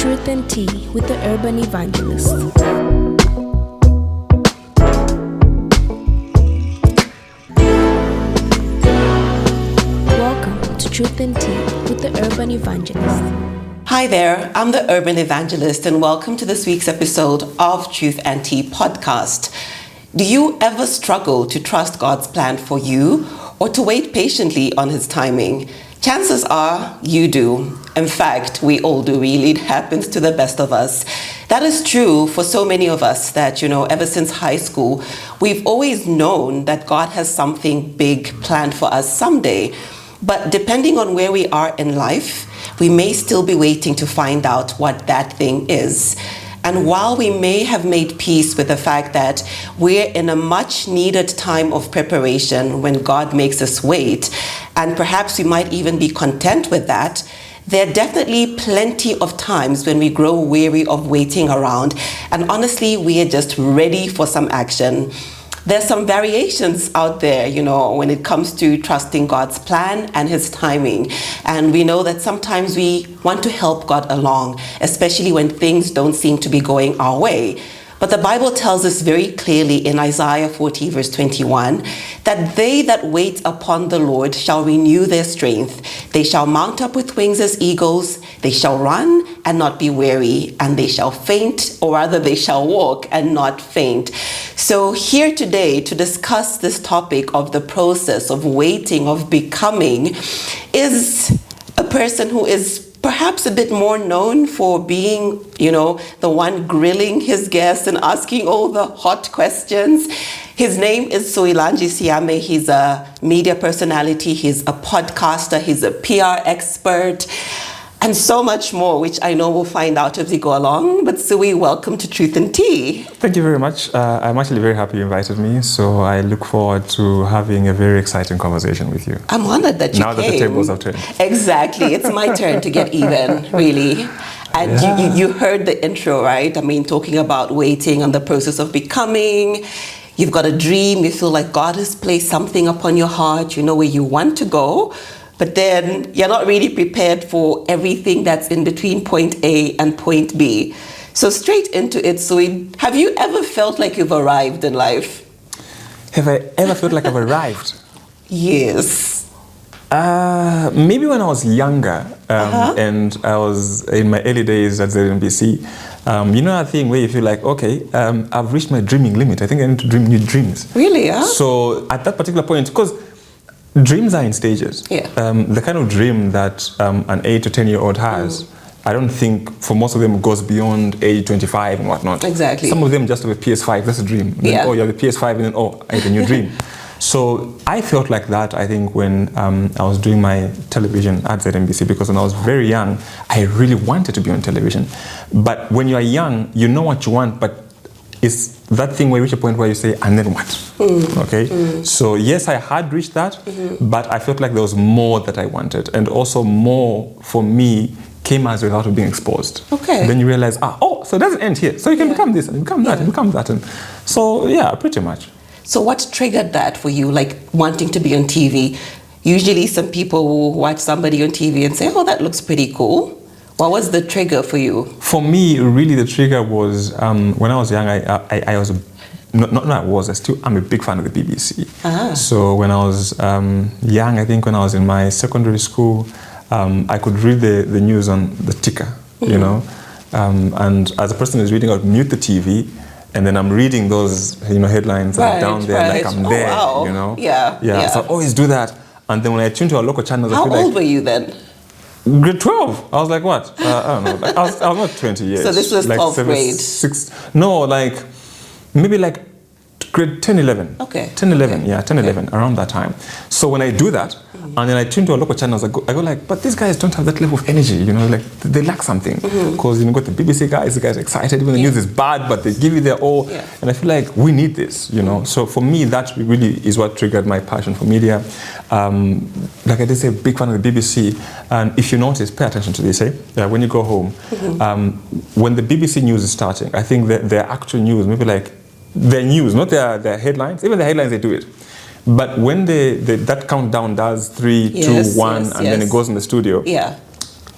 Truth and Tea with the Urban Evangelist. Welcome to Truth and Tea with the Urban Evangelist. Hi there, I'm the Urban Evangelist and welcome to this week's episode of Truth and Tea podcast. Do you ever struggle to trust God's plan for you or to wait patiently on His timing? Chances are you do. In fact, we all do really. It happens to the best of us. That is true for so many of us that, ever since high school, we've always known that God has something big planned for us someday. But depending on where we are in life, we may still be waiting to find out what that thing is. And while we may have made peace with the fact that we're in a much needed time of preparation when God makes us wait, and perhaps we might even be content with that, there are definitely plenty of times when we grow weary of waiting around, and honestly, we are just ready for some action. There's some variations out there, when it comes to trusting God's plan and His timing. And we know that sometimes we want to help God along, especially when things don't seem to be going our way. But the Bible tells us very clearly in Isaiah 40 verse 21 that they that wait upon the Lord shall renew their strength. They shall mount up with wings as eagles. They shall run and not be weary, and they shall faint, or rather they shall walk and not faint. So here today to discuss this topic of the process of waiting, of becoming, is a person who is perhaps a bit more known for being, the one grilling his guests and asking all the hot questions. His name is Suwilanji Siame. He's a media personality. He's a podcaster. He's a PR expert. And so much more, which I know we'll find out as we go along. But Suwi, welcome to Truth and Tea. Thank you very much. I'm actually very happy you invited me. So I look forward to having a very exciting conversation with you. I'm honored that you came. Now that the tables have turned. Exactly. It's my turn to get even, really. And you heard the intro, right? I mean, talking about waiting and the process of becoming. You've got a dream. You feel like God has placed something upon your heart. You know where you want to go. But then you're not really prepared for everything that's in between point A and point B. So straight into it, Sui, have you ever felt like you've arrived in life? Have I ever felt like I've arrived? Yes. Maybe when I was younger, and I was in my early days at ZNBC. That thing where you feel like, okay, I've reached my dreaming limit. I think I need to dream new dreams. Really, huh? So at that particular point, because dreams are in stages. Yeah. The kind of dream that an 8 to 10-year-old has, I don't think for most of them goes beyond age 25 and whatnot. Exactly. Some of them just have a PS5, that's a dream. Then, you have a PS5 and then, I have a new dream. So I felt like that, I think, when I was doing my television at ZNBC, because when I was very young, I really wanted to be on television. But when you are young, you know what you want, but it's that thing where you reach a point where you say, and then what? Okay? So yes, I had reached that, but I felt like there was more that I wanted. And also more for me came as a result of being exposed. Okay. Then you realize, so it doesn't end here. So you can become this and become that and become that. And so yeah, pretty much. So what triggered that for you, like wanting to be on TV? Usually some people will watch somebody on TV and say, that looks pretty cool. What was the trigger for you? For me, really the trigger was when I was young, I was, I'm a big fan of the BBC. So when I was young, I think when I was in my secondary school, I could read the news on the ticker, and as a person who's reading, I would mute the TV, and then I'm reading those headlines and I'm down there like I'm there, wow. Yeah. So I always do that. And then when I tune to our local channels, How old were you then? Grade 12. I was like, what? I don't know. I was not 20 years. So this was 12th grade? 6. No, maybe grade 10, 11. Okay. 10, 11. Yeah, 10, 11, around that time. So when I do that, and then I tune to our local channels, I go like, but these guys don't have that level of energy, they lack something. Because you've got the BBC guys, the guys are excited, even the news is bad, but they give you their all. Yeah. And I feel like we need this, So for me, that really is what triggered my passion for media. Like I did say, big fan of the BBC. And if you notice, pay attention to this, when you go home, when the BBC news is starting, I think their actual news, maybe their news, not their headlines, even the headlines, they do it. But when that countdown does 3, 2, 1, and then it goes in the studio,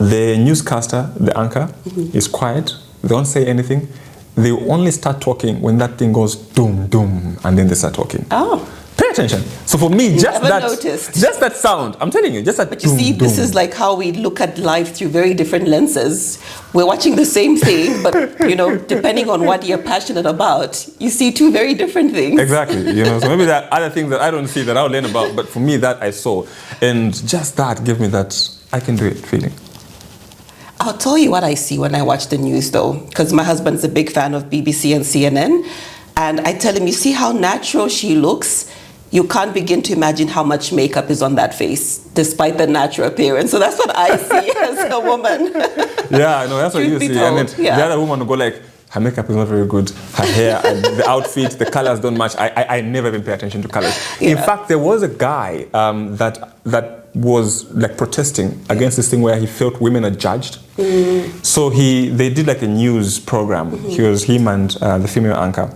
The newscaster, the anchor, is quiet. They don't say anything. They only start talking when that thing goes doom, doom, and then they start talking. Oh. Pay attention. So for me, just that sound, I'm telling you, just that. But you see, this is like how we look at life through very different lenses. We're watching the same thing, but depending on what you're passionate about, you see two very different things. Exactly. So maybe there are other things that I don't see that I'll learn about, but for me, that I saw, and just that gave me that I can do it feeling. I'll tell you what I see when I watch the news, though, because my husband's a big fan of BBC and CNN, and I tell him, you see how natural she looks? You can't begin to imagine how much makeup is on that face, despite the natural appearance. So that's what I see as a woman. Yeah, no, that's what you see. And then the other woman will go like, her makeup is not very good, her hair, the outfit, the colors don't match. I never even pay attention to colors. Yeah. In fact, there was a guy that was like protesting against this thing where he felt women are judged. So they did like a news program. Him and the female anchor.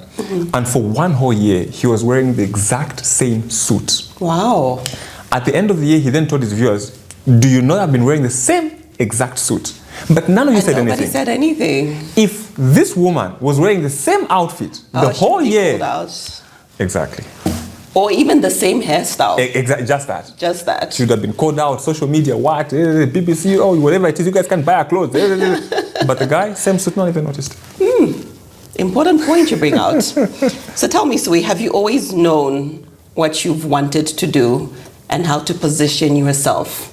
And for one whole year, he was wearing the exact same suit. Wow. At the end of the year, he then told his viewers, do you know I've been wearing the same exact suit? But none of you said anything. Nobody said anything. If this woman was wearing the same outfit the whole year, exactly, or even the same hairstyle, exactly, just that, she would have been called out. Social media, what, BBC, whatever it is, you guys can't buy our clothes. But the guy, same suit, not even noticed. Important point you bring out. So tell me, Suwi, have you always known what you've wanted to do and how to position yourself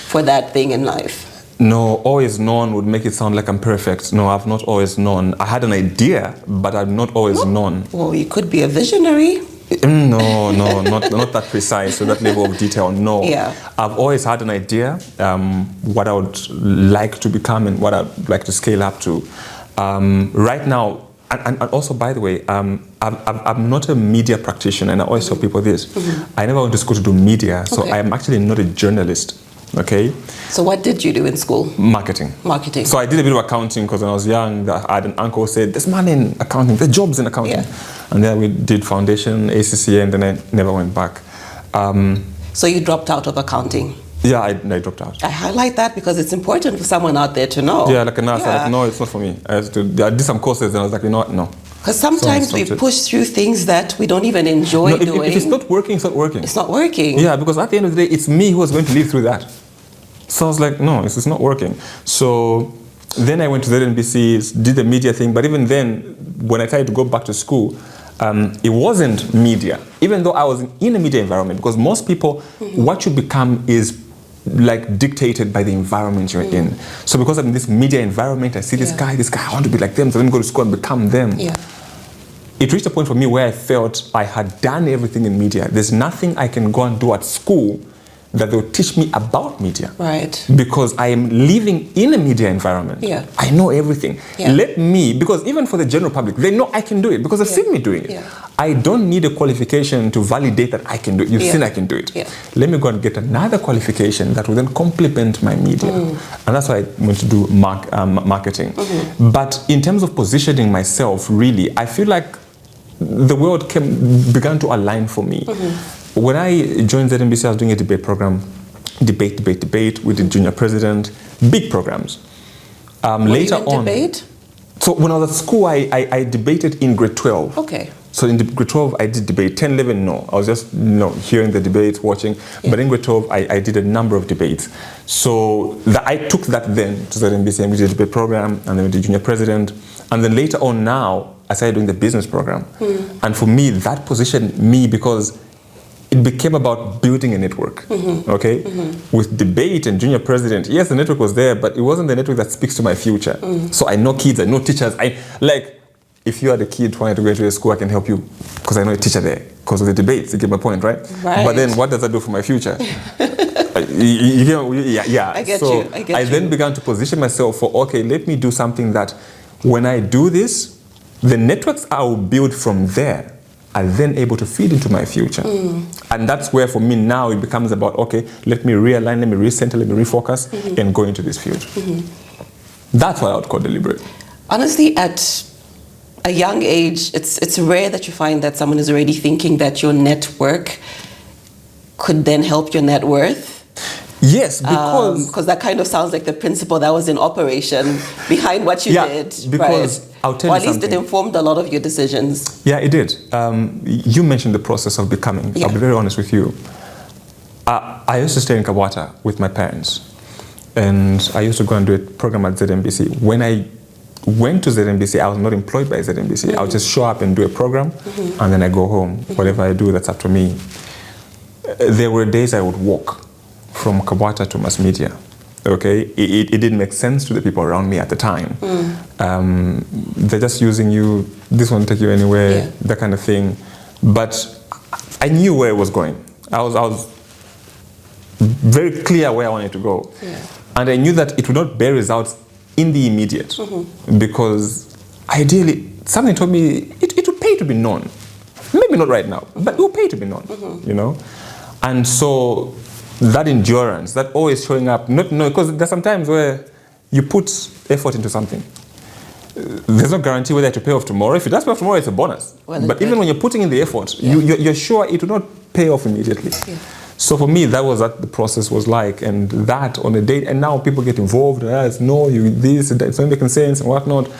for that thing in life? No, always known would make it sound like I'm perfect. No, I've not always known. I had an idea, but I've not always known. Well, you could be a visionary. No, not that precise, to that level of detail, no. Yeah. I've always had an idea, what I would like to become and what I'd like to scale up to. Right now, and also, by the way, I'm not a media practitioner, and I always tell people this. I never went to school to do media, so I am actually not a journalist. Okay. So what did you do in school? Marketing. So I did a bit of accounting because when I was young, I had an uncle who said, there's money in accounting, there's jobs in accounting. Yeah. And then we did foundation, ACCA, and then I never went back. So you dropped out of accounting? Yeah, I dropped out. I highlight that because it's important for someone out there to know. Yeah, like a nurse, like, no, it's not for me. I did some courses and I was like, you know what, no. Because sometimes we push through things that we don't even enjoy doing. If it's not working, it's not working. It's not working. Yeah, because at the end of the day, it's me who was going to live through that. So I was like, no, this is not working. So then I went to the NBC, did the media thing. But even then, when I tried to go back to school, it wasn't media. Even though I was in a media environment, because most people, what you become is like dictated by the environment you're in. So because I'm in this media environment, I see this guy, I want to be like them, so let me go to school and become them. Yeah. It reached a point for me where I felt I had done everything in media. There's nothing I can go and do at school that they'll teach me about media. Right. Because I am living in a media environment. Yeah. I know everything. Yeah. Let me, because even for the general public, they know I can do it because they've seen me doing it. Yeah. I don't need a qualification to validate that I can do it. You've seen I can do it. Yeah. Let me go and get another qualification that will then complement my media. And that's why I went to do marketing. But in terms of positioning myself, really, I feel like the world began to align for me. When I joined ZNBC, I was doing a debate program. Debate. We did junior president, big programs. Later on, debate? So when I was at school, I debated in grade 12. Okay. So in grade 12, I did debate. 10, 11, no. I was just hearing the debates, watching. Yeah. But in grade 12, I did a number of debates. So I took that then to ZNBC, and we did a debate program, and then we did junior president. And then later on now, I started doing the business program. And for me, that positioned me because it became about building a network, okay? With debate and junior president, yes, the network was there, but it wasn't the network that speaks to my future. So I know kids, I know teachers. If you are the kid trying to go into a school, I can help you because I know a teacher there. Because of the debates, you get my point, right? But then what does that do for my future? Yeah. I get you. I then began to position myself for, okay, let me do something that when I do this, the networks I will build from there are then able to feed into my future. And that's where for me now it becomes about, okay, let me realign, let me recenter, let me refocus and go into this field. That's what I would call deliberate. Honestly, at a young age, it's rare that you find that someone is already thinking that your network could then help your net worth. Yes, because that kind of sounds like the principle that was in operation behind what you did. Because right? I'll tell or you something. at least it informed a lot of your decisions. Yeah, it did. You mentioned the process of becoming. Yeah. I'll be very honest with you. I used to stay in Kawata with my parents, and I used to go and do a program at ZNBC. When I went to ZNBC, I was not employed by ZNBC. I would just show up and do a program, and then I go home. Whatever I do, that's up to me. There were days I would walk from Kawata to mass media. Okay, it didn't make sense to the people around me at the time. They're just using you. This won't take you anywhere. That kind of thing. But I knew where it was going. I was very clear where I wanted to go, and I knew that it would not bear results in the immediate, because ideally something told me it would pay to be known. Maybe not right now, but it will pay to be known. You know, and so. That endurance, that always showing up, because there's some times where you put effort into something. There's no guarantee whether it will pay off tomorrow. If it does pay off tomorrow, it's a bonus. Well, but even when you're putting in the effort, you're sure it will not pay off immediately. So for me, that was what the process was like, and that on a day, and now people get involved, it's no, this, it's not making sense and whatnot.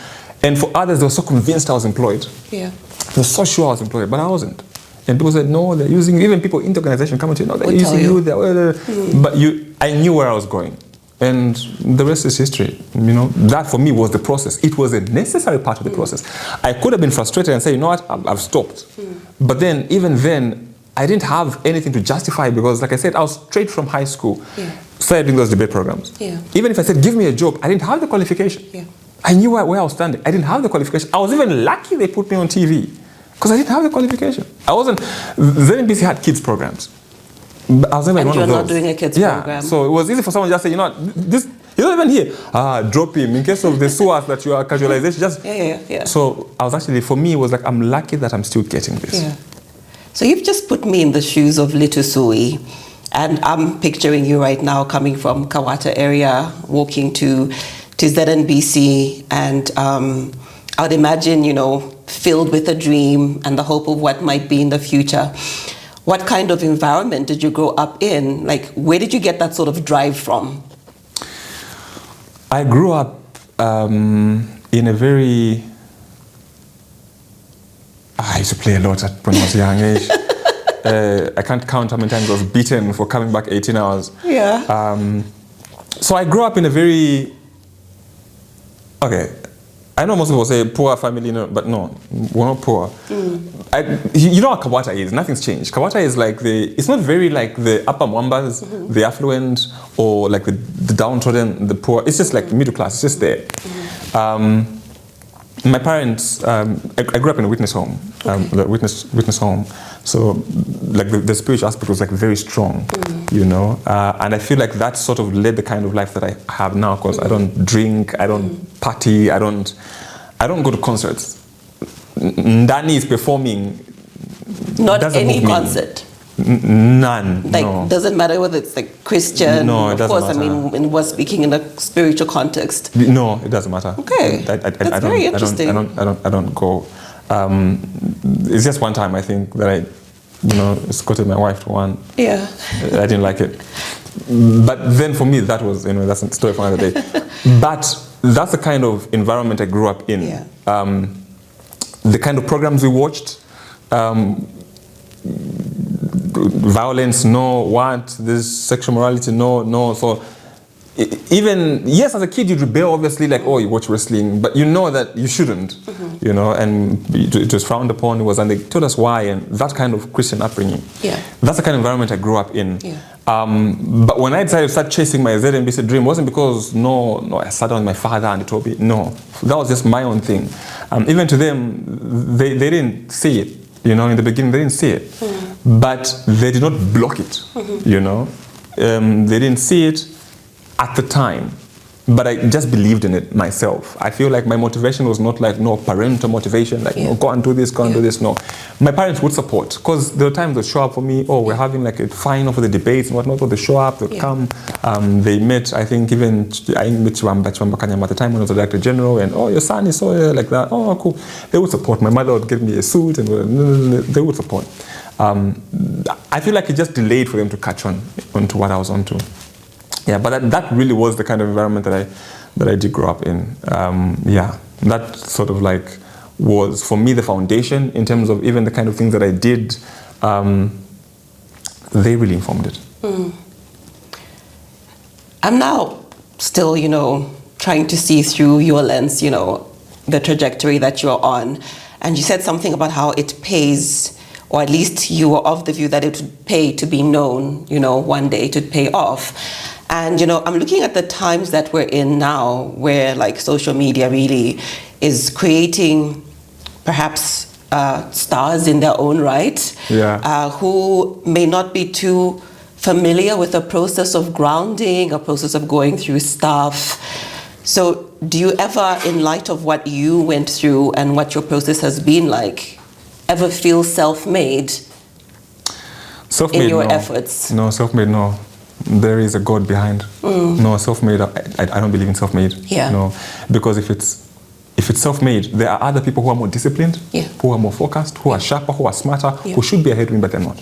And for others, they were so convinced I was employed. They were so sure I was employed, but I wasn't. And people said, no, they're using you. Even people in the organization come to you, no, they're using you. But I knew where I was going. And the rest is history. You know, that for me was the process. It was a necessary part of the process. I could have been frustrated and say, you know what, I've stopped. But then, even then, I didn't have anything to justify, because, like I said, I was straight from high school, started doing those debate programs. Even if I said, give me a job, I didn't have the qualification. I knew where I was standing. I didn't have the qualification. I was even lucky they put me on TV. Because I didn't have the qualification. I wasn't. ZNBC had kids programs. But I was never in one of those. And you're not doing a kids program. So it was easy for someone to just say, you know what, this, he's not even here. Drop him. In case of the SOAS that you are casualization, just. So I was actually, for me, it was like, I'm lucky that I'm still getting this. So you've just put me in the shoes of little Sui. And I'm picturing you right now coming from Kawata area, walking to ZNBC. And I would imagine, you know, filled with a dream and the hope of what might be in the future. What kind of environment did you grow up in? Like, where did you get that sort of drive from? I grew up in a very... I used to play a lot when I was young age. I can't count how many times I was beaten for coming back 18 hours. So I grew up in a very... Okay. I know most people say poor family, but no, we're not poor. You know what Kawata is? Nothing's changed. Kawata is like it's not very like the upper Mwambas, the affluent, or like the downtrodden, the poor. It's just like middle class. It's just there. My parents, I grew up in a witness home, the witness home. So like the spiritual aspect was like very strong, you know. And I feel like that sort of led the kind of life that I have now, because I don't drink, I don't party, I don't go to concerts. Ndani is performing. Not any concert. None. Like, no. Doesn't matter whether it's like Christian. No, it doesn't Of course, matter. I mean, we're speaking in a spiritual context. No, it doesn't matter. Okay, that's very interesting. I don't go. It's just one time I think that I, escorted my wife to one. Yeah. I didn't like it. But then for me, that was, that's a story for another day. But that's the kind of environment I grew up in. Yeah. The kind of programs we watched. Violence, no. This sexual morality, no. So even, yes, as a kid you'd rebel, obviously, like, oh, you watch wrestling, but you know that you shouldn't, and it was frowned upon, and they told us why, and that kind of Christian upbringing. Yeah. That's the kind of environment I grew up in. Yeah. But when I decided to start chasing my ZNBC dream, it wasn't because, I sat down with my father and he told me, no. That was just my own thing. Even to them, they didn't see it. In the beginning, they didn't see it. But they did not block it, They didn't see it at the time. But I just believed in it myself. I feel like my motivation was not like, parental motivation, like, go and do this, go and do this, no. My parents would support, because there were times they'd show up for me, we're having like a final for the debates and whatnot, they'd show up, they'd come. They met, I think even, I met Chwamba Kanyama at the time when I was the Director General, and, your son is so like that, cool. They would support. My mother would give me a suit, and they would support. I feel like it just delayed for them to catch on to what I was onto. Yeah, but that really was the kind of environment that I did grow up in. That sort of like was for me the foundation in terms of even the kind of things that I did. They really informed it. I'm now still, trying to see through your lens, the trajectory that you're on. And you said something about how it pays, or at least you were of the view that it would pay to be known, one day it would pay off. And, I'm looking at the times that we're in now where like social media really is creating perhaps stars in their own right, who may not be too familiar with the process of grounding, a process of going through stuff. So do you ever, in light of what you went through and what your process has been like, ever feel self-made in your efforts? No, self-made, no. There is a God behind. No, self-made, I don't believe in self-made. Yeah. No, because if it's self-made, there are other people who are more disciplined, who are more focused, who are sharper, who are smarter, who should be ahead of me, but they're not.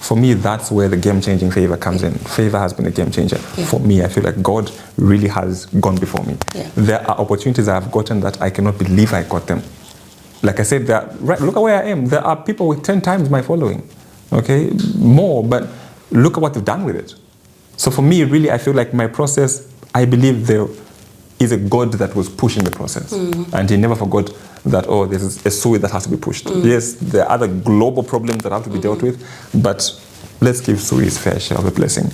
For me, that's where the game-changing favor comes in. Favor has been a game changer. For me, I feel like God really has gone before me. There are opportunities I've gotten that I cannot believe I got them. Like I said, look at where I am. There are people with 10 times my following, okay? More, but look at what they've done with it. So for me, really, I feel like my process, I believe there is a God that was pushing the process. And he never forgot that, there's a Suwi that has to be pushed. Yes, there are other global problems that have to be dealt with, but let's give Suwi his fair share of the blessing.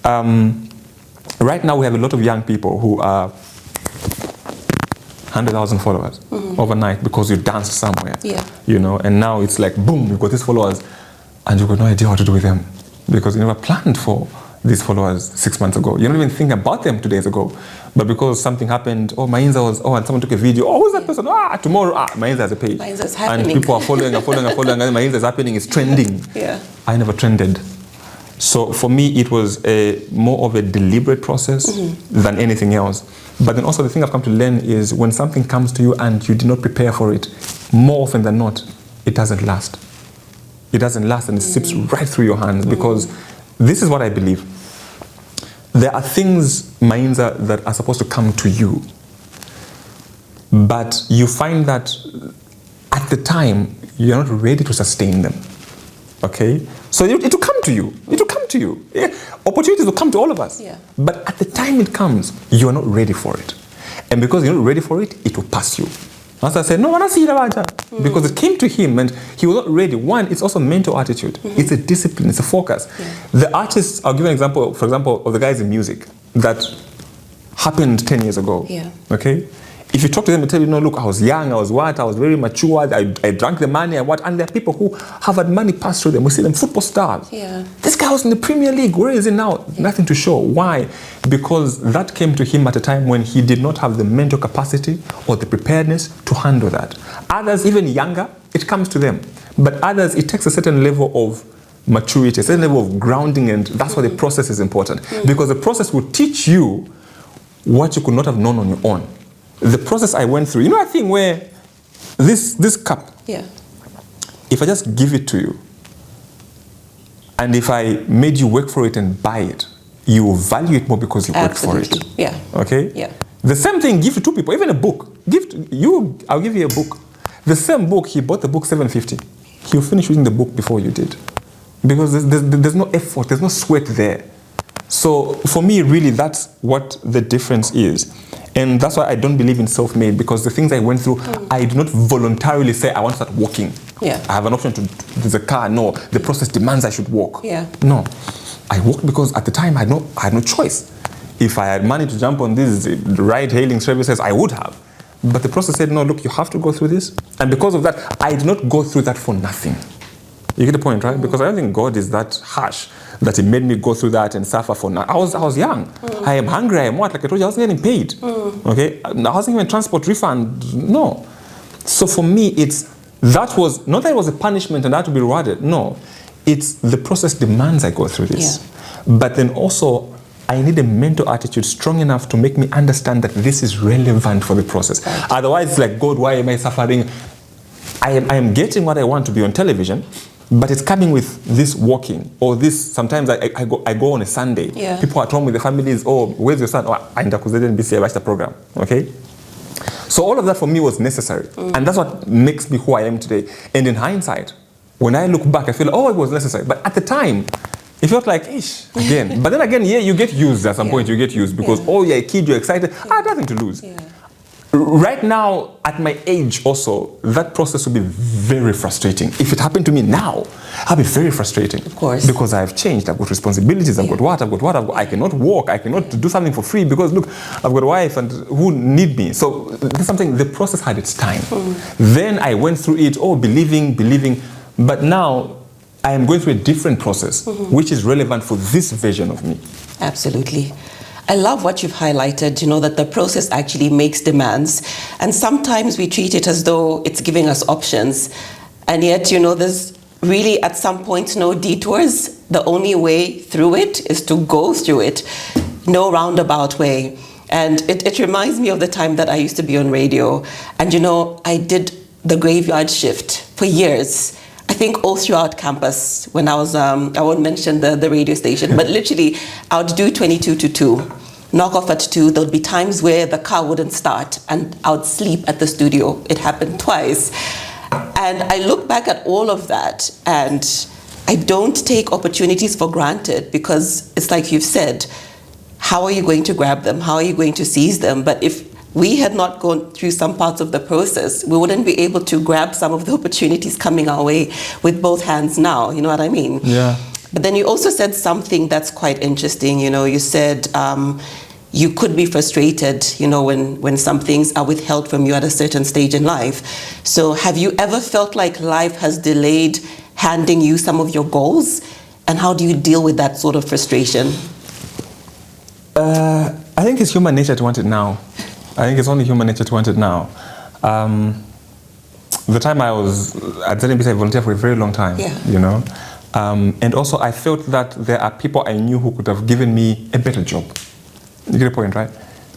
Right now, we have a lot of young people who are 100,000 followers overnight because you danced somewhere, and now it's like, boom, you've got these followers, and you've got no idea what to do with them because you never planned for these followers 6 months ago. You don't even think about them 2 days ago. But because something happened, Mainza was, and someone took a video, who's that person? Tomorrow, Mainza has a page. Mainza's happening. And people are following, and Mainza's happening, it's trending. I never trended. So for me, it was more of a deliberate process than anything else. But then also the thing I've come to learn is when something comes to you and you did not prepare for it, more often than not, it doesn't last. It doesn't last and it slips right through your hands because this is what I believe. There are things, Mainza, that are supposed to come to you. But you find that at the time, you're not ready to sustain them. Okay? So it will come to you. It will come to you. Yeah. Opportunities will come to all of us. But at the time it comes, you are not ready for it. And because you're not ready for it, it will pass you. As I said, no, because it came to him and he was not ready. One, it's also mental attitude. It's a discipline, it's a focus. The artists, I'll give you an example, for example, of the guys in music that happened 10 years ago. Okay? If you talk to them and tell you, no, look, I was young, I was very mature, I drank the money, and there are people who have had money pass through them. We see them, football stars. This guy was in the Premier League, where is he now? Nothing to show. Why? Because that came to him at a time when he did not have the mental capacity or the preparedness to handle that. Others, even younger, it comes to them. But others, it takes a certain level of maturity, a certain level of grounding, and that's why the process is important. Because the process will teach you what you could not have known on your own. The process I went through, a thing where this cup, if I just give it to you, and if I made you work for it and buy it, you will value it more because you worked for it. Okay? The same thing, give to two people, even a book. I'll give you a book. The same book, he bought the book $750. He'll finish reading the book before you did. Because there's no effort, there's no sweat there. So for me, really, that's what the difference is. And that's why I don't believe in self-made, because the things I went through, I do not voluntarily say I want to start walking. I have an option to there's a car. No, the process demands I should walk. No, I walked because at the time I had no choice. If I had money to jump on these ride-hailing services, I would have. But the process said, no, look, you have to go through this. And because of that, I did not go through that for nothing. You get the point, right? Because I don't think God is that harsh that he made me go through that and suffer for nothing. I was young. I am hungry. I am what? Like I told you, I wasn't getting paid. Okay? I wasn't even transport refund. No. So for me, that was, not that it was a punishment and I had to be rewarded. No. It's the process demands I go through this. But then also, I need a mental attitude strong enough to make me understand that this is relevant for the process. Otherwise, it's like, God, why am I suffering? I am getting what I want to be on television, But it's coming with this walking or this. Sometimes I go on a Sunday. Yeah. People at home with their families. Oh, where's your son? Oh, I'm the watch the program. Okay. So all of that for me was necessary, and that's what makes me who I am today. And in hindsight, when I look back, I feel it was necessary. But at the time, it felt like ish again. But then again, you get used at some point. You get used because you're a kid, you're excited. I have nothing to lose. Yeah. Right now, at my age also, that process would be very frustrating. If it happened to me now, I'd be very frustrating. Of course. Because I've changed, I've got responsibilities, I've got what, I cannot walk, I cannot do something for free because look, I've got a wife and who need me. So there's something, the process had its time. Then I went through it, believing, but now I am going through a different process, which is relevant for this version of me. Absolutely. I love what you've highlighted, that the process actually makes demands. And sometimes we treat it as though it's giving us options. And yet, there's really at some point no detours. The only way through it is to go through it. No roundabout way. And it reminds me of the time that I used to be on radio. And, I did the graveyard shift for years. I think all throughout campus when I was, I won't mention the radio station, but literally I would do 22 to 2, knock off at 2. There would be times where the car wouldn't start and I would sleep at the studio. It happened twice. And I look back at all of that and I don't take opportunities for granted because it's like you've said, how are you going to grab them? How are you going to seize them? But if we had not gone through some parts of the process, we wouldn't be able to grab some of the opportunities coming our way with both hands now, you know what I mean? Yeah. But then you also said something that's quite interesting, you said you could be frustrated, when some things are withheld from you at a certain stage in life. So have you ever felt like life has delayed handing you some of your goals? And how do you deal with that sort of frustration? I think it's human nature to want it now. I think it's only human nature to want it now. The time I was at ZNBC, I volunteered for a very long time, and also I felt that there are people I knew who could have given me a better job. You get the point, right?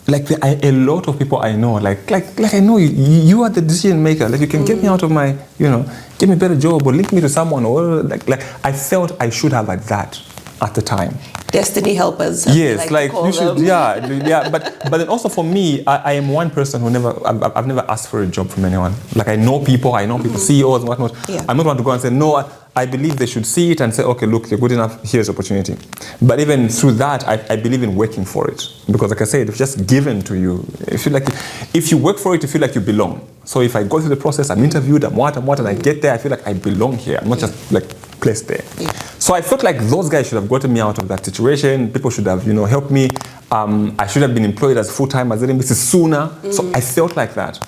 Like there are a lot of people I know, like I know you are the decision maker. Like you can get me out of my, give me a better job or link me to someone or like I felt I should have had that at the time. Destiny helpers. Yes, like you should, yeah. But then also for me, I am one person who I've never asked for a job from anyone. Like I know people, CEOs and whatnot. Yeah. I'm not one to go and say, no, I believe they should see it and say, okay, look, you're good enough, here's opportunity. But even through that, I believe in working for it. Because like I said, it's just given to you. I feel like if you work for it, you feel like you belong. So if I go through the process, I'm interviewed, I'm what, and I get there, I feel like I belong here. I'm not just like placed there. Yeah. So I felt like those guys should have gotten me out of that situation. People should have, helped me. I should have been employed as full-time as ZNBC sooner. So I felt like that.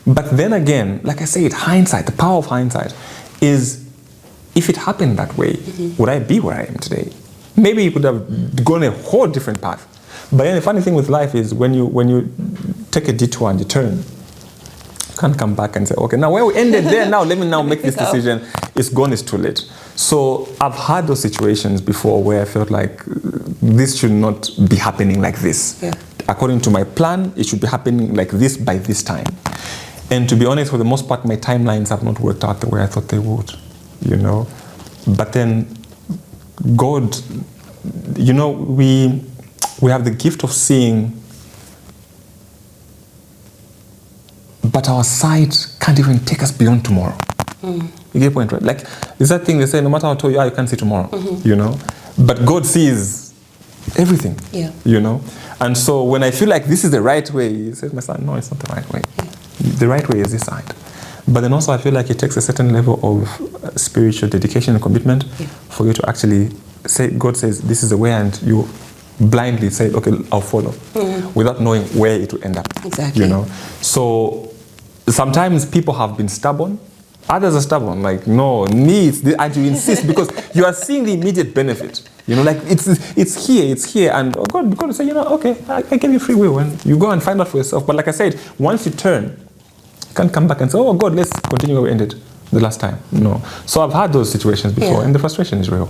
But then again, like I said, hindsight, the power of hindsight is, if it happened that way, would I be where I am today? Maybe it would have gone a whole different path. But then the funny thing with life is when you take a detour and you turn, you can't come back and say, okay, now where we ended there, now let me now make this decision. It's gone, it's too late. So I've had those situations before where I felt like this should not be happening like this. Yeah. According to my plan, it should be happening like this by this time. And to be honest, for the most part, my timelines have not worked out the way I thought they would. But then God, we have the gift of seeing, but our sight can't even take us beyond tomorrow. You get the point, right? Like, is that thing they say, no matter how tall you are, you can't see tomorrow, But God sees everything, And so when I feel like this is the right way, he says, my son, no, it's not the right way. Yeah. The right way is this side. But then also I feel like it takes a certain level of spiritual dedication and commitment for you to actually say, God says, this is the way, and you blindly say, okay, I'll follow, without knowing where it will end up. Exactly. So sometimes people have been stubborn, others are stubborn, like, no, and you insist because you are seeing the immediate benefit. Like it's here, and God will say, okay, I gave you free will, and you go and find out for yourself. But like I said, once you turn, can't come back and say, oh God, let's continue where we ended the last time. No. So I've had those situations before, and the frustration is real.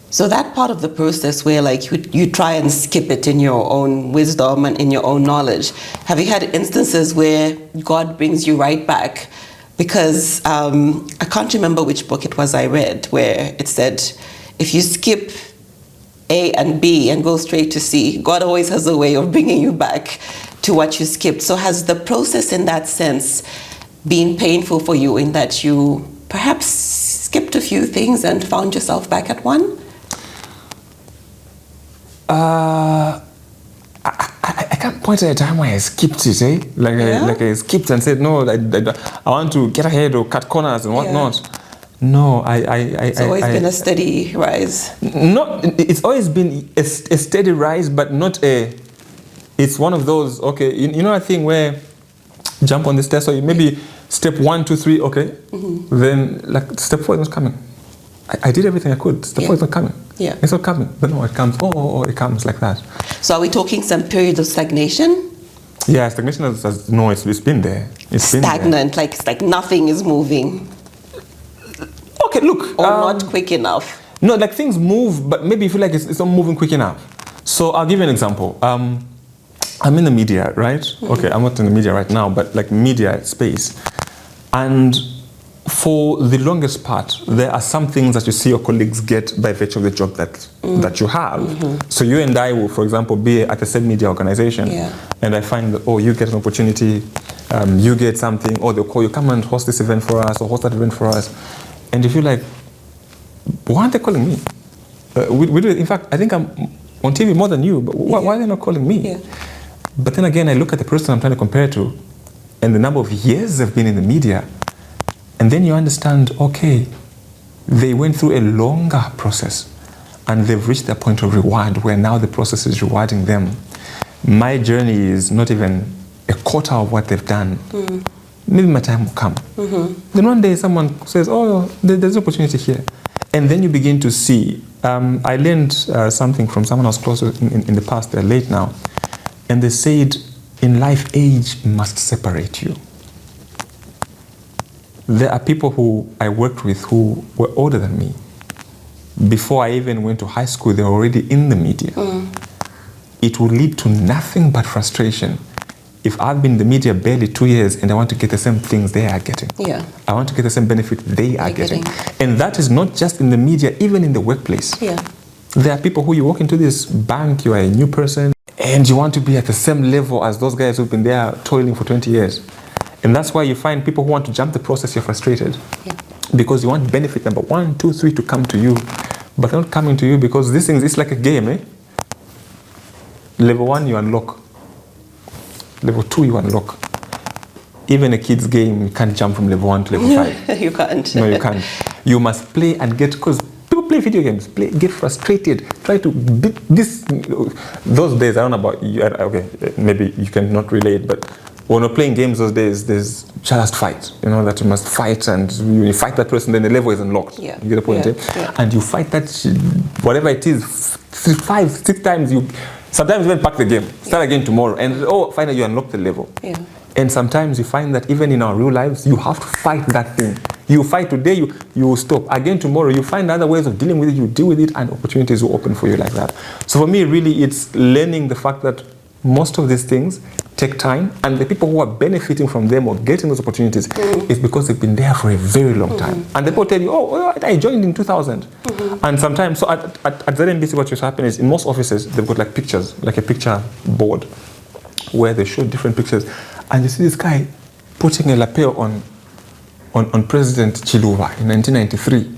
So that part of the process where like you try and skip it in your own wisdom and in your own knowledge, have you had instances where God brings you right back because I can't remember which book it was I read where it said, if you skip A and B and go straight to C, God always has a way of bringing you back to what you skipped. So has the process in that sense been painful for you in that you perhaps skipped a few things and found yourself back at one? I can't point at a time where I skipped it, eh? I skipped and said, no, I want to get ahead or cut corners and whatnot. Yeah. No, It's always been a steady rise. It's always been a steady rise, but not a. It's one of those. Okay, you know a thing where jump on the stairs. So maybe step 1, 2, 3. Okay, then like step 4 is not coming. I did everything I could. Step 4 is not coming. Yeah, it's not coming. But no, it comes. Oh, it comes like that. So are we talking some period of stagnation? Yeah, stagnation no, it's been there. It's stagnant, like it's like nothing is moving. Okay, look. Or not quick enough. No, like things move, but maybe you feel like it's not moving quick enough. So I'll give you an example. I'm in the media, right? Okay, I'm not in the media right now, but like media space. And for the longest part, there are some things that you see your colleagues get by virtue of the job that you have. So you and I will, for example, be at the same media organization. Yeah. And I find that, you get an opportunity, you get something, or they'll call you, come and host this event for us, or host that event for us. And you feel like, why aren't they calling me? We do it. In fact, I think I'm on TV more than you, but why are they not calling me? Yeah. But then again, I look at the person I'm trying to compare to and the number of years they've been in the media, and then you understand, okay, they went through a longer process and they've reached their point of reward where now the process is rewarding them. My journey is not even a quarter of what they've done. Maybe my time will come. Then one day someone says, there's an opportunity here. And then you begin to see. I learned something from someone else close in the past, they're late now. And they said, in life, age must separate you. There are people who I worked with who were older than me. Before I even went to high school, they were already in the media. It will lead to nothing but frustration. If I've been in the media barely 2 years and I want to get the same things they are getting. Yeah. I want to get the same benefit they are getting. And that is not just in the media, even in the workplace. Yeah. There are people who you walk into this bank, you are a new person, and you want to be at the same level as those guys who've been there toiling for 20 years. And that's why you find people who want to jump the process, you're frustrated. Yeah. Because you want benefit number 1, 2, 3 to come to you, but they're not coming to you because these things, it's like a game, eh? Level 1, you unlock. Level 2, you unlock. Even a kid's game, you can't jump from level 1 to level 5. You can't. No, you can't. You must play and get, because people play video games, get frustrated, try to beat this. Those days, I don't know about you, okay, maybe you cannot relate, but when we're playing games those days, there's just fight. You know, that you must fight, and you fight that person, then the level is unlocked. Yeah. You get the point, eh? Yeah. And you fight that, whatever it is, 5, 6 times, sometimes you even pack the game, start again tomorrow, and finally you unlock the level. Yeah. And sometimes you find that even in our real lives, you have to fight that thing. You fight today, you stop. Again tomorrow, you find other ways of dealing with it, you deal with it, and opportunities will open for you like that. So for me, really, it's learning the fact that most of these things take time, and the people who are benefiting from them or getting those opportunities is because they've been there for a very long time. And the people tell you, I joined in 2000. And sometimes, so at ZNBC, what used to happen is in most offices, they've got like pictures, like a picture board where they show different pictures. And you see this guy putting a lapel on President Chiluba in 1993.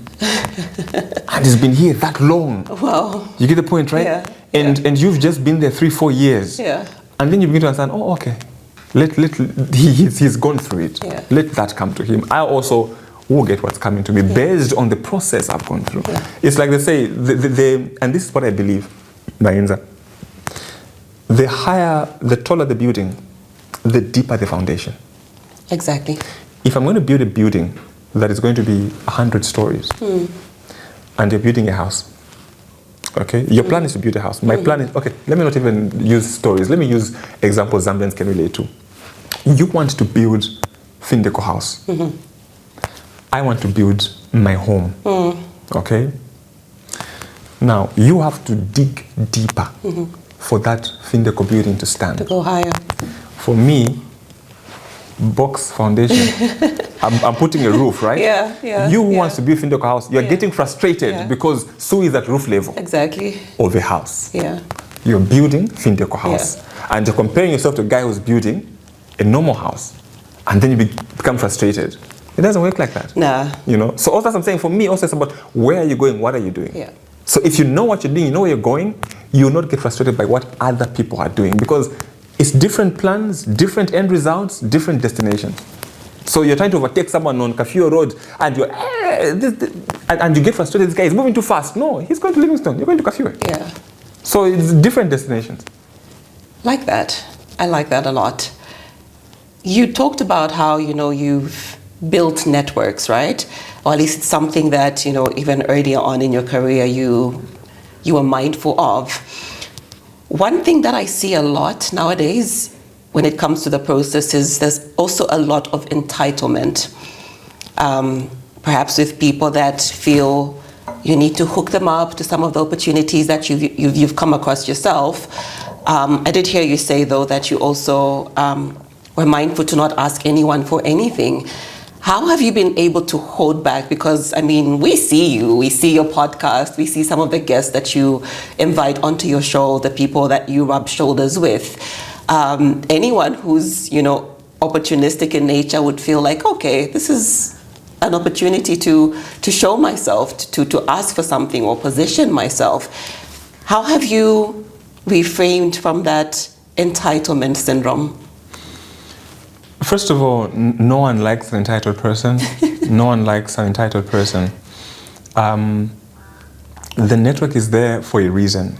And he's been here that long. Wow. You get the point, right? Yeah. And you've just been there 3-4 years. Yeah. And then you begin to understand, okay, he's gone through it. Yeah. Let that come to him. I also will get what's coming to me based on the process I've gone through. Yeah. It's like they say, and this is what I believe, Nainza, the taller the building, the deeper the foundation. Exactly. If I'm going to build a building that is going to be 100 stories, and you're building a house, okay, your plan is to build a house. My plan is, okay, let me not even use stories. Let me use examples Zambians can relate to. You want to build Findeko house. I want to build my home, okay? Now, you have to dig deeper for that Findeko building to stand. To go higher. For me, box foundation. I'm putting a roof, right? Yeah. You who wants to build Findeko house, you're getting frustrated because Sui is at roof level. Exactly. Of a house. Yeah. You're building Findeko house. And you're comparing yourself to a guy who's building a normal house. And then you become frustrated. It doesn't work like that. Nah. You know? So also I'm saying, for me, also it's about where are you going, what are you doing? Yeah. So if you know what you're doing, you know where you're going, you'll not get frustrated by what other people are doing, because it's different plans, different end results, different destinations. So you're trying to overtake someone on Kafio Road and you're, and you get frustrated, this guy is moving too fast. No, he's going to Livingston, you're going to Kafio. Yeah. So it's different destinations. Like that. I like that a lot. You talked about how, you've built networks, right? Or at least it's something that, even earlier on in your career, you were mindful of. One thing that I see a lot nowadays when it comes to the process is there's also a lot of entitlement. Perhaps with people that feel you need to hook them up to some of the opportunities that you've come across yourself. I did hear you say, though, that you also were mindful to not ask anyone for anything. How have you been able to hold back? Because, we see you, we see your podcast, we see some of the guests that you invite onto your show, the people that you rub shoulders with. Anyone who's, opportunistic in nature would feel like, okay, this is an opportunity to show myself, to ask for something or position myself. How have you reframed from that entitlement syndrome? First of all, no one likes an entitled person. No one likes an entitled person. The network is there for a reason.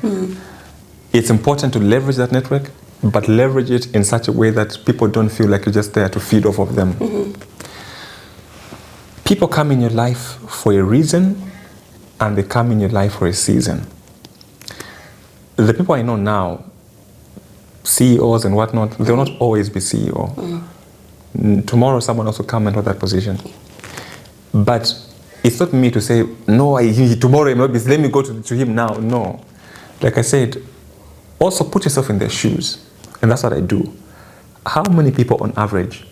It's important to leverage that network, but leverage it in such a way that people don't feel like you're just there to feed off of them. People come in your life for a reason, and they come in your life for a season. The people I know now, CEOs and whatnot, they'll not always be CEO. Tomorrow someone else will come and hold that position. But it's not me to say, no, tomorrow let me go to him now. No. Like I said, also put yourself in their shoes. And that's what I do. How many people on average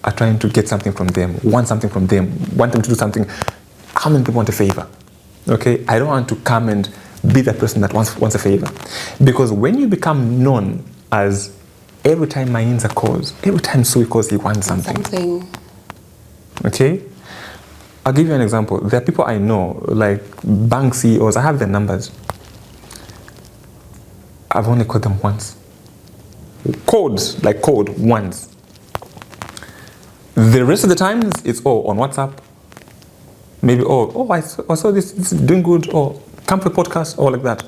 are trying to get something from them, want something from them, want them to do something? How many people want a favor? Okay? I don't want to come and be that person that wants a favor. Because when you become known as every time Mainza calls, every time Sui calls, he wants something. Okay? I'll give you an example. There are people I know, like bank CEOs, I have their numbers. I've only called them once. Code once. The rest of the times, it's on WhatsApp. Maybe, I saw this is doing good, or come to a podcast, or like that.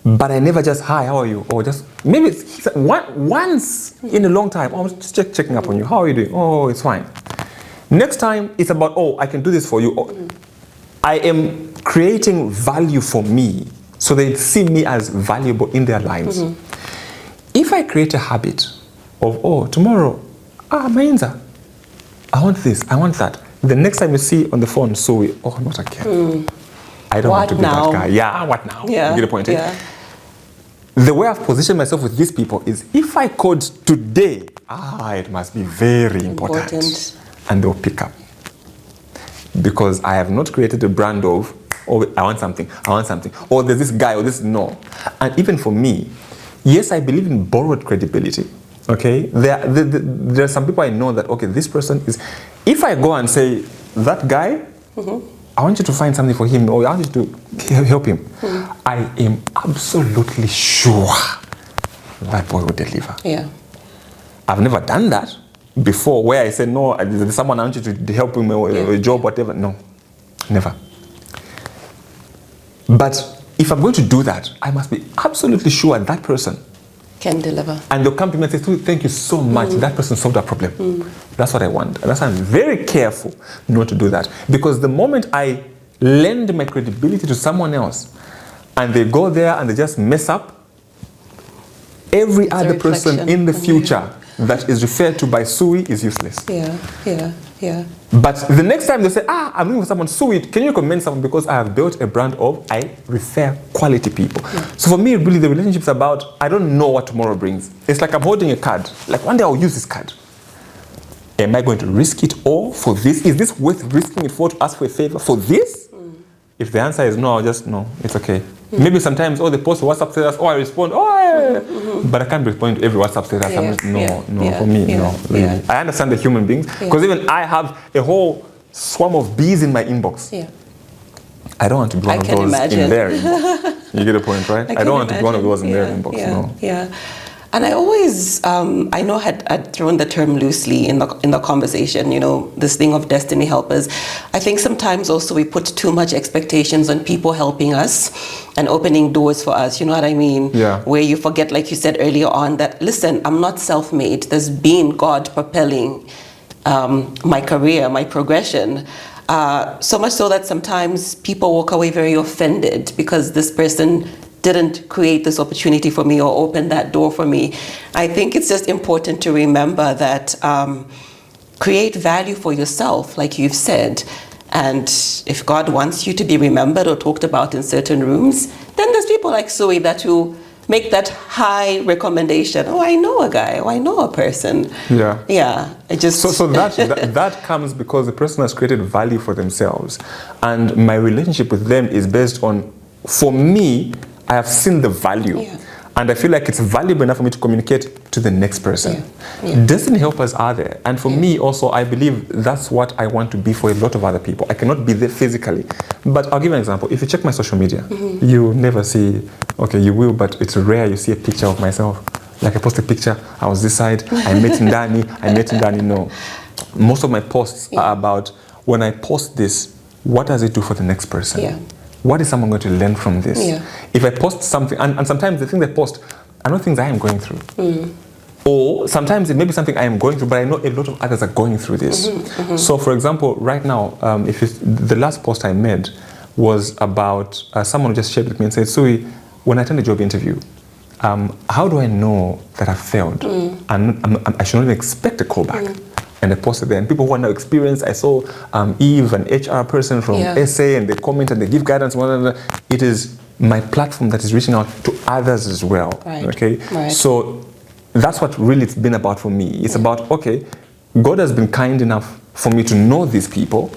But I never just, hi, how are you? Or just, maybe it's once in a long time, I was just checking up on you. How are you doing? Oh, it's fine. Next time, it's about, I can do this for you. I am creating value for me, so they see me as valuable in their lives. If I create a habit of, tomorrow, Mainza, I want this, I want that. The next time you see on the phone, not again. I don't want to be that guy. Yeah, what now? Yeah. You get the point? Yeah. The way I've positioned myself with these people is, if I code today, it must be very important. And they'll pick up. Because I have not created a brand of, I want something, or there's this guy, or this, no. And even for me, yes, I believe in borrowed credibility. Okay? There are some people I know that, this person is, if I go and say, that guy, I want you to find something for him, or I want you to help him. I am absolutely sure that boy will deliver. Yeah. I've never done that before, where I said, no, there's someone I want you to help him, or a job, whatever. No, never. But if I'm going to do that, I must be absolutely sure that person can deliver. And they'll come to me and say, thank you so much. That person solved our problem. That's what I want. And that's why I'm very careful not to do that. Because the moment I lend my credibility to someone else and they go there and they just mess up, every other person in the future that is referred to by Sui is useless. Yeah. But the next time they say, I'm looking for someone, Sui, can you recommend someone? Because I have built a brand of, I refer quality people. So for me, really, the relationship's about, I don't know what tomorrow brings. It's like I'm holding a card. Like, one day I'll use this card. Am I going to risk it all for this? Is this worth risking it for, to ask for a favor for this? If the answer is no, I'll just no, it's okay. Maybe sometimes, they post a WhatsApp status, I respond, but I can't respond to every WhatsApp status. For me, no. Really. I understand the human beings, because even I have a whole swarm of bees in my inbox. Yeah. I don't want to be one of those in their inbox. You get the point, right? I don't want to be one of those in their inbox. Yeah. And I always, I know I'd thrown the term loosely in the conversation, this thing of destiny helpers. I think sometimes also we put too much expectations on people helping us and opening doors for us, you know what I mean? Yeah. Where you forget, like you said earlier on, that, listen, I'm not self-made. There's been God propelling my career, my progression. So much so that sometimes people walk away very offended because this person didn't create this opportunity for me or open that door for me. I think it's just important to remember that create value for yourself, like you've said. And if God wants you to be remembered or talked about in certain rooms, then there's people like Suwi that will make that high recommendation. Oh, I know a guy. Oh, I know a person. Yeah. Yeah. I just so that comes because the person has created value for themselves, and my relationship with them is based on, for me, I have seen the value, and I feel like it's valuable enough for me to communicate to the next person. Destiny helpers are there, and for me also, I believe that's what I want to be for a lot of other people. I cannot be there physically, but I'll give you an example. If you check my social media, you never see, you will, but it's rare you see a picture of myself. Like I post a picture, I was this side, I met Ndani, no. Most of my posts are about, when I post this, what does it do for the next person? What is someone going to learn from this? If I post something, and sometimes the things I post are not things I am going through. Or sometimes it may be something I am going through, but I know a lot of others are going through this. So for example, right now, the last post I made was about someone who just shared with me and said, Suwi, when I attend a job interview, how do I know that I failed? I should not even expect a callback. And I posted there, and people who are now experienced, I saw Eve, an HR person from SA, and they comment and they give guidance. It is my platform that is reaching out to others as well. So that's what really it's been about for me. It's about, God has been kind enough for me to know these people.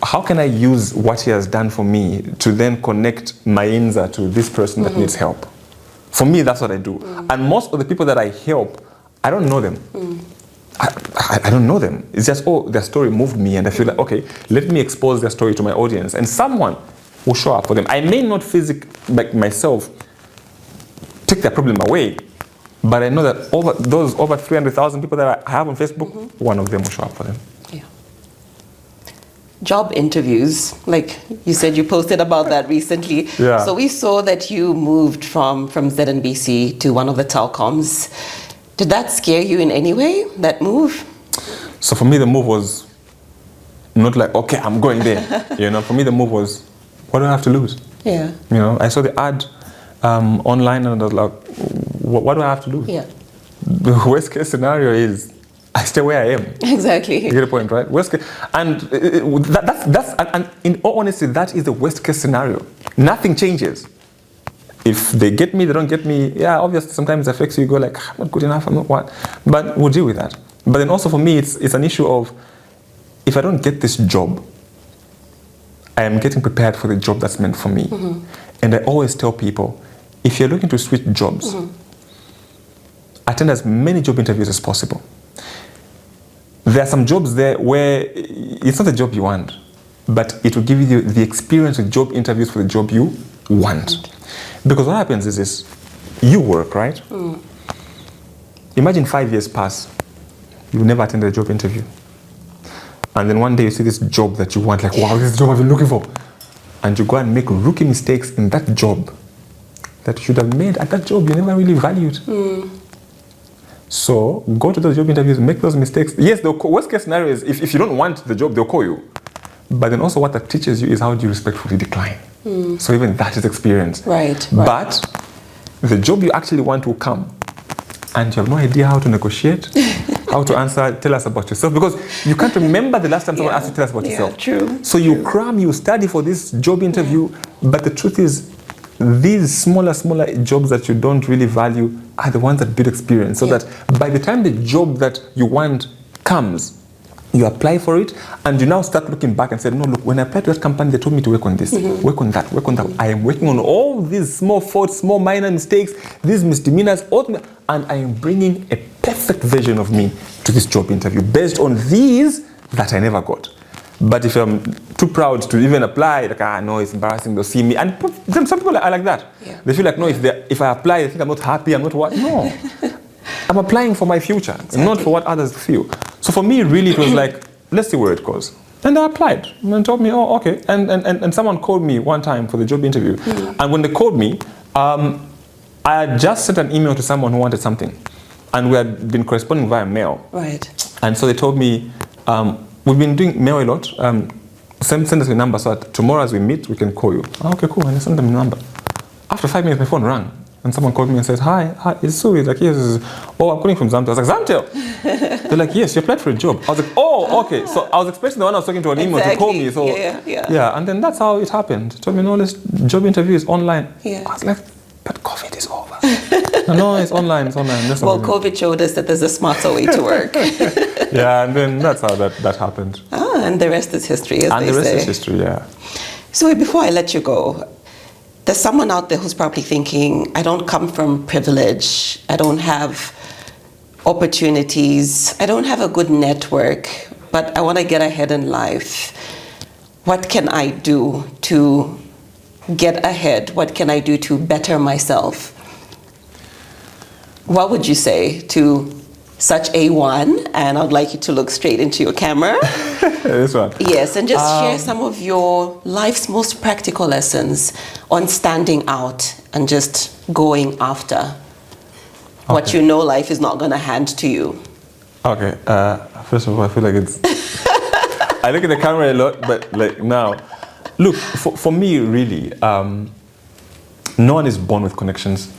How can I use what he has done for me to then connect my inza to this person that needs help? For me, that's what I do. And most of the people that I help, I don't know them. I don't know them. It's just, their story moved me, and I feel like, let me expose their story to my audience, and someone will show up for them. I may not physically, myself, take their problem away, but I know that those over 300,000 people that I have on Facebook, one of them will show up for them. Job interviews, like you said, you posted about that recently. So we saw that you moved from ZNBC to one of the telecoms. Did that scare you in any way, that move? So for me, the move was not like, I'm going there. For me, the move was, what do I have to lose? I saw the ad online, and I was like, what do I have to lose? The worst case scenario is I stay where I am. Exactly. You get the point, right? Worst case, and and in all honesty, that is the worst case scenario. Nothing changes. If they get me, they don't get me, obviously sometimes it affects you. You go like, I'm not good enough, I'm not what. But we'll deal with that. But then also for me, it's an issue of, if I don't get this job, I am getting prepared for the job that's meant for me. And I always tell people, if you're looking to switch jobs, attend as many job interviews as possible. There are some jobs there where it's not the job you want, but it will give you the experience with job interviews for the job you want. Because what happens is this, you work, right? Imagine 5 years pass, you never attended a job interview. And then one day you see this job that you want, like, wow, this is the job I've been looking for. And you go and make rookie mistakes in that job that you should have made at that job you never really valued. So go to those job interviews, make those mistakes. Yes, the worst case scenario is if you don't want the job, they'll call you. But then also what that teaches you is how do you respectfully decline. So even that is experience. Right. But the job you actually want will come, and you have no idea how to negotiate, how to answer, tell us about yourself, because you can't remember the last time someone asked you to tell us about yourself. True. So you cram, you study for this job interview, but the truth is, these smaller jobs that you don't really value are the ones that build experience, so that by the time the job that you want comes, you apply for it, and you now start looking back and say, no, look, when I applied to that company, they told me to work on this, work on that, work on that. I am working on all these small faults, small minor mistakes, these misdemeanors, and I am bringing a perfect version of me to this job interview based on these that I never got. But if I'm too proud to even apply, like, no, it's embarrassing, they'll see me. And some people are like that. Yeah. They feel like, no, if I apply, they think I'm not happy, I'm not what? No. I'm applying for my future, exactly. Not for what others feel. So for me, really, it was like, let's see where it goes. And I applied and told me, oh, okay. And someone called me one time for the job interview. And when they called me, I had just sent an email to someone who wanted something. And we had been corresponding via mail. Right. And so they told me, we've been doing mail a lot. Send us your number so that tomorrow as we meet, we can call you. Oh, okay, cool. And I sent them the number. After 5 minutes, my phone rang. And someone called me and said, hi, it's Suwi. Like, yes, oh, I'm calling from Zamtel. I was like, Zamtel? They're like, yes, you applied for a job. I was like, oh, okay. So I was expecting the one I was talking to an email to call me. So yeah. And then that's how it happened. He told me, no, this job interview is online. Yeah. I was like, but COVID is over. No, it's online, it's online. That's well, COVID showed us that there's a smarter way to work. Yeah, and then that's how that happened. And the rest is history, as they say. And the rest is history, yeah. So before I let you go, there's someone out there who's probably thinking, I don't come from privilege, I don't have opportunities, I don't have a good network, but I want to get ahead in life. What can I do to get ahead? What can I do to better myself? What would you say to such a one? And I'd like you to look straight into your camera. This one. Yes, and just share some of your life's most practical lessons on standing out and just going after what you know life is not going to hand to you. Okay. First of all, I feel like it's... I look at the camera a lot, but like now... Look, for me, really, no one is born with connections.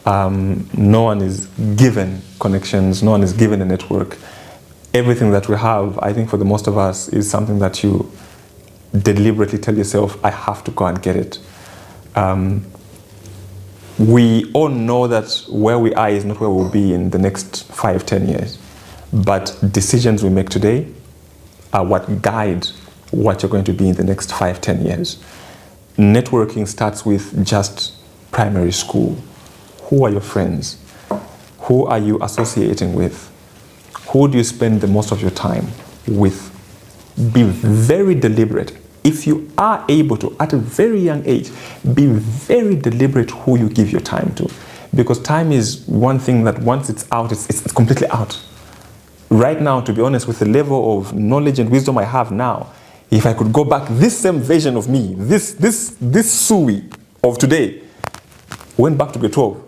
No one is given connections. No one is given a network. Everything that we have, I think for the most of us, is something that you deliberately tell yourself, I have to go and get it. We all know that where we are is not where we'll be in the next 5, 10 years. But decisions we make today are what guide what you're going to be in the next 5, 10 years. Networking starts with just primary school. Who are your friends? Who are you associating with? Who do you spend the most of your time with? Be very deliberate. If you are able to, at a very young age, be very deliberate who you give your time to. Because time is one thing that once it's out, it's completely out. Right now, to be honest, with the level of knowledge and wisdom I have now, if I could go back, this same version of me, this Suwi of today, went back to grade 12,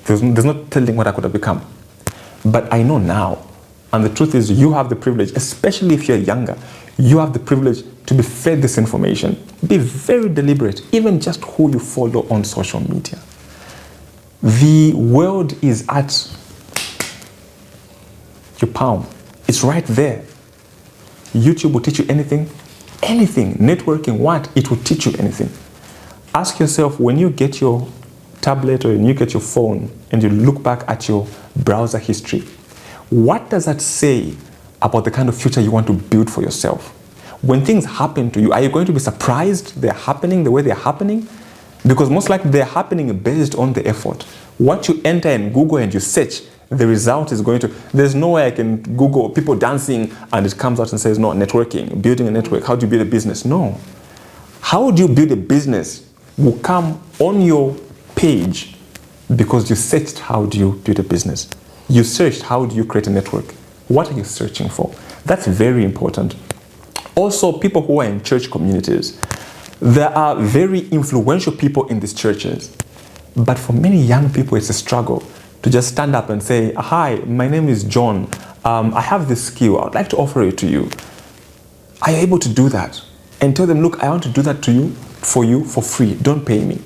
there's no telling what I could have become. But I know now, and the truth is you have the privilege, especially if you're younger, you have the privilege to be fed this information. Be very deliberate, even just who you follow on social media. The world is at your palm. It's right there. YouTube will teach you anything. Anything. Networking, what? It will teach you anything. Ask yourself, when you get your tablet or when you get your phone and you look back at your browser history, what does that say about the kind of future you want to build for yourself? When things happen to you, are you going to be surprised they're happening the way they're happening? Because most likely they're happening based on the effort. What you enter in Google and you search, the result is going to... There's no way I can Google people dancing and it comes out and says, no, networking, building a network. How do you build a business? No. How do you build a business will come on your page because you searched how do you build a business. You searched how do you create a network. What are you searching for? That's very important. Also, people who are in church communities, there are very influential people in these churches. But for many young people, it's a struggle to just stand up and say, hi, my name is John. I have this skill. I would like to offer it to you. Are you able to do that? And tell them, look, I want to do that for you for free. Don't pay me.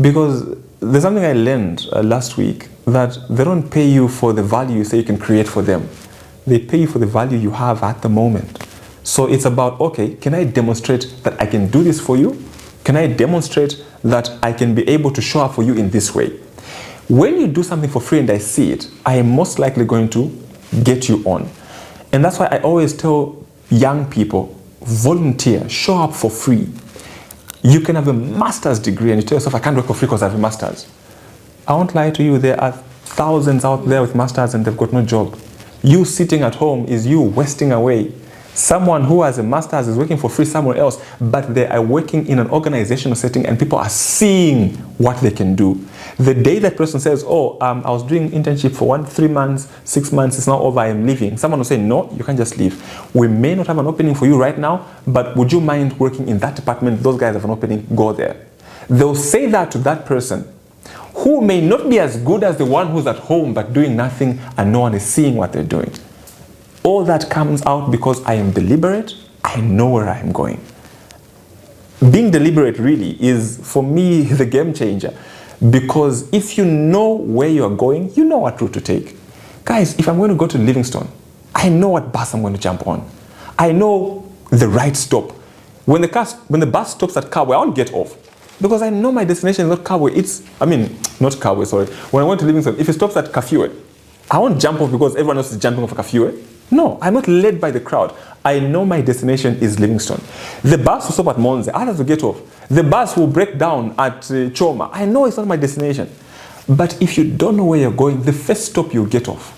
Because there's something I learned last week, that they don't pay you for the value you say you can create for them. They pay you for the value you have at the moment. So it's about, okay, can I demonstrate that I can do this for you? Can I demonstrate that I can be able to show up for you in this way? When you do something for free and I see it, I am most likely going to get you on. And that's why I always tell young people, volunteer, show up for free. You can have a master's degree and you tell yourself, I can't work for free because I have a master's. I won't lie to you, there are thousands out there with masters and they've got no job. You sitting at home is you wasting away. Someone who has a master's is working for free somewhere else, but they are working in an organizational setting and people are seeing what they can do. The day that person says, oh, I was doing internship for 3 months, 6 months, it's now over, I'm leaving. Someone will say, no, you can't just leave. We may not have an opening for you right now, but would you mind working in that department? Those guys have an opening, go there. They'll say that to that person who may not be as good as the one who's at home but doing nothing and no one is seeing what they're doing. All that comes out because I am deliberate, I know where I'm going. Being deliberate really is, for me, the game changer. Because if you know where you're going, you know what route to take. Guys, if I'm going to go to Livingstone, I know what bus I'm going to jump on. I know the right stop. When the bus stops at Kabwe, I won't get off. Because I know my destination is not Kabwe. Not Kabwe, sorry. When I went to Livingstone, if it stops at Kafue, I won't jump off because everyone else is jumping off at Kafue. No, I'm not led by the crowd. I know my destination is Livingstone. The bus will stop at Monze. I have to get off. The bus will break down at Choma. I know it's not my destination. But if you don't know where you're going, the first stop you'll get off.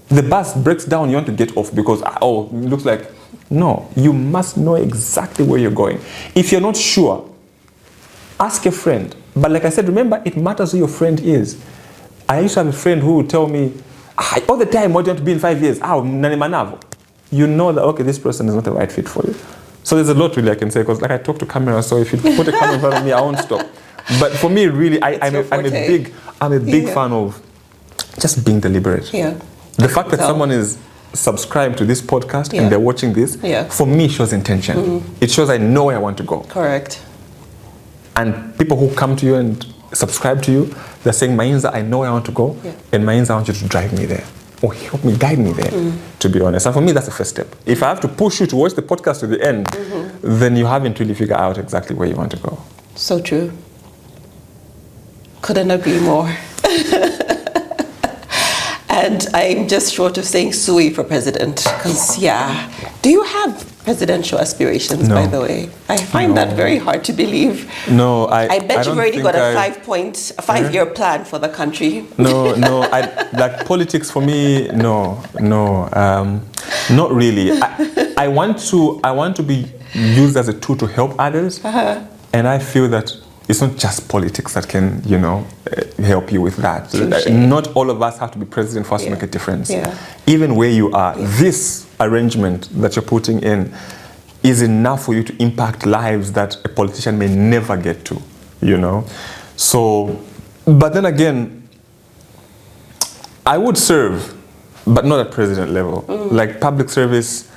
The bus breaks down, you want to get off because, oh, it looks like... No, you must know exactly where you're going. If you're not sure, ask a friend. But like I said, remember, it matters who your friend is. I used to have a friend who would tell me, all the time, what do you want to be in 5 years? You know that, okay, this person is not the right fit for you. So there's a lot really I can say, because like I talk to camera, so if you put a camera in front of me, I won't stop. But for me, really, I'm a big fan of just being deliberate. Yeah. The fact that someone is subscribed to this podcast and they're watching this, for me, shows intention. Mm-hmm. It shows I know where I want to go. Correct. And people who come to you and subscribe to you, they're saying, Mainza, I know where I want to go, and Mainza, I want you to drive me there, or help me, guide me there, to be honest. And for me, that's the first step. If I have to push you to watch the podcast to the end, then you haven't really figured out exactly where you want to go. So true. Couldn't agree more. And I'm just short of saying Sui for president, because, do you have presidential aspirations, by the way? I find that very hard to believe. No, I bet you've already got a 5-year plan for the country. No, like politics for me, no, not really. I want to be used as a tool to help others, and I feel that it's not just politics that can, help you with that. Not all of us have to be president for us to make a difference. Yeah. Even where you are, this arrangement that you're putting in is enough for you to impact lives that a politician may never get to, So, but then again, I would serve, but not at president level. Like public service,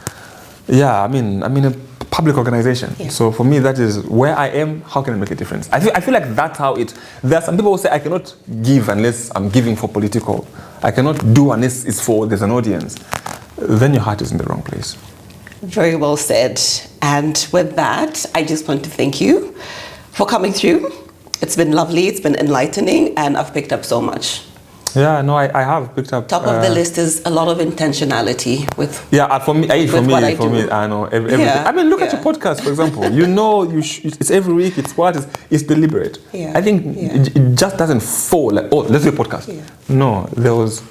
I'm in a public organization. Yeah. So for me, that is where I am. How can I make a difference? I feel like that's how it. There are some people who say I cannot give unless I'm giving for political. I cannot do unless it's for there's an audience. Then your heart is in the wrong place. Very well said. And with that, I just want to thank you for coming through. It's been lovely. It's been enlightening, and I've picked up so much. Yeah, no, I have picked up. Top of the list is a lot of intentionality with. For me, I know everything. I mean, look at your podcast, for example. It's every week. It's deliberate. Yeah. I think it just doesn't fall like, oh, let's do a podcast. Yeah. No, there was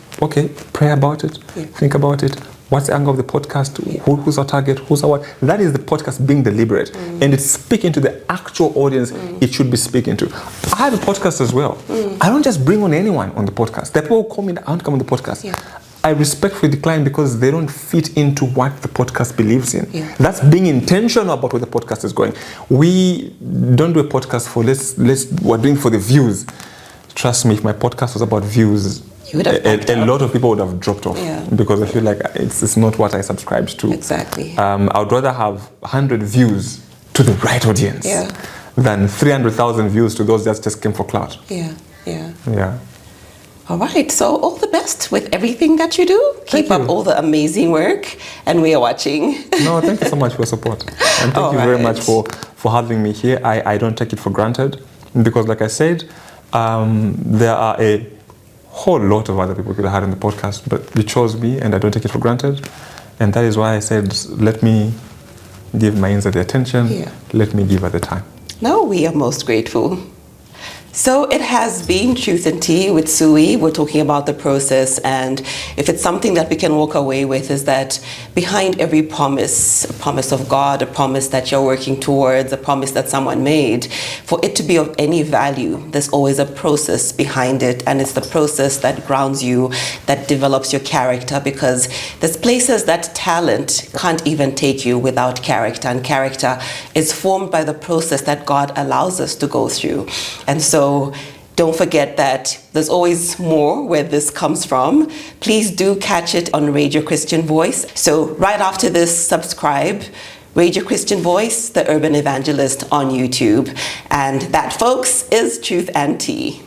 pray about it, think about it. What's the angle of the podcast? Yeah. Who's our target? Who's our what? That is the podcast being deliberate. And it's speaking to the actual audience it should be speaking to. I have a podcast as well. I don't just bring on anyone on the podcast. The people who call me, I don't come on the podcast. Yeah. I respectfully decline because they don't fit into what the podcast believes in. Yeah. That's being intentional about where the podcast is going. We don't do a podcast for we're doing for the views. Trust me, if my podcast was about views, a lot of people would have dropped off because I feel like it's not what I subscribed to. Exactly. I would rather have 100 views to the right audience than 300,000 views to those that just came for clout. Yeah. All right. So all the best with everything that you do. Keep up all the amazing work, and we are watching. No, thank you so much for your support, and thank you very much for having me here. I don't take it for granted because, like I said, there are a whole lot of other people could have had on the podcast, but you chose me, and I don't take it for granted. And that is why I said, let me give my the attention. Yeah. Let me give her the time. No, we are most grateful. So it has been Truth and Tea with Suwi. We're talking about the process, and if it's something that we can walk away with, is that behind every promise, a promise of God, a promise that you're working towards, a promise that someone made, for it to be of any value, there's always a process behind it, and it's the process that grounds you, that develops your character, because there's places that talent can't even take you without character, and character is formed by the process that God allows us to go through. And so don't forget that there's always more where this comes from. Please do catch it on Radio Christian Voice. So right after this, subscribe. Radio Christian Voice, the Urban Evangelist on YouTube. And that, folks, is Truth and Tea.